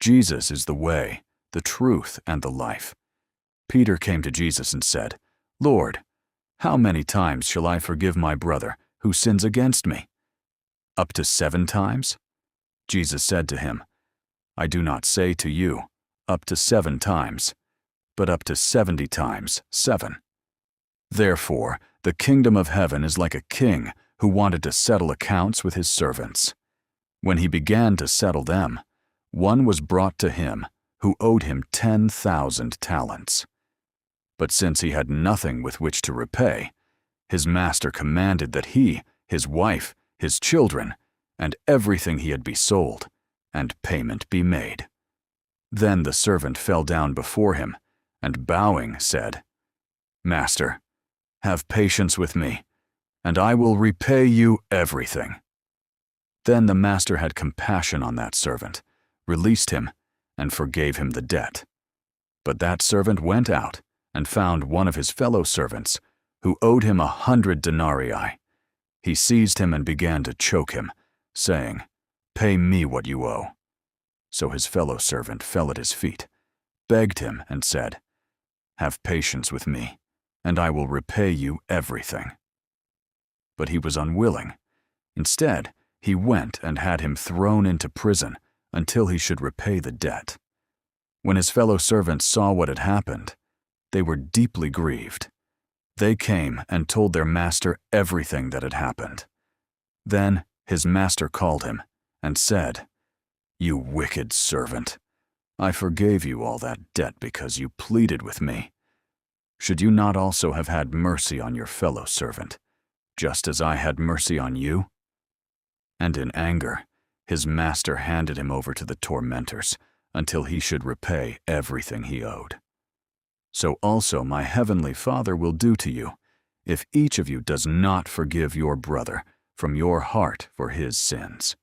Jesus is the way, the truth, and the life. Peter came to Jesus and said, "Lord, how many times shall I forgive my brother who sins against me? Up to 7 times?" Jesus said to him, "I do not say to you, up to 7 times, but up to 70 times 7. Therefore, the kingdom of heaven is like a king who wanted to settle accounts with his servants. When he began to settle them, one was brought to him who owed him 10,000 talents. But since he had nothing with which to repay, his master commanded that he, his wife, his children, and everything he had be sold, and payment be made. Then the servant fell down before him, and bowing said, 'Master, have patience with me, and I will repay you everything.' Then the master had compassion on that servant, released him, and forgave him the debt. But that servant went out and found one of his fellow servants, who owed him 100 denarii. He seized him and began to choke him, saying, 'Pay me what you owe.' So his fellow servant fell at his feet, begged him, and said, 'Have patience with me, and I will repay you everything.' But he was unwilling. Instead, he went and had him thrown into prison until he should repay the debt. When his fellow servants saw what had happened, they were deeply grieved. They came and told their master everything that had happened. Then his master called him and said, 'You wicked servant, I forgave you all that debt because you pleaded with me. Should you not also have had mercy on your fellow servant, just as I had mercy on you?' And in anger, his master handed him over to the tormentors until he should repay everything he owed. So also my heavenly Father will do to you, if each of you does not forgive your brother from your heart for his sins."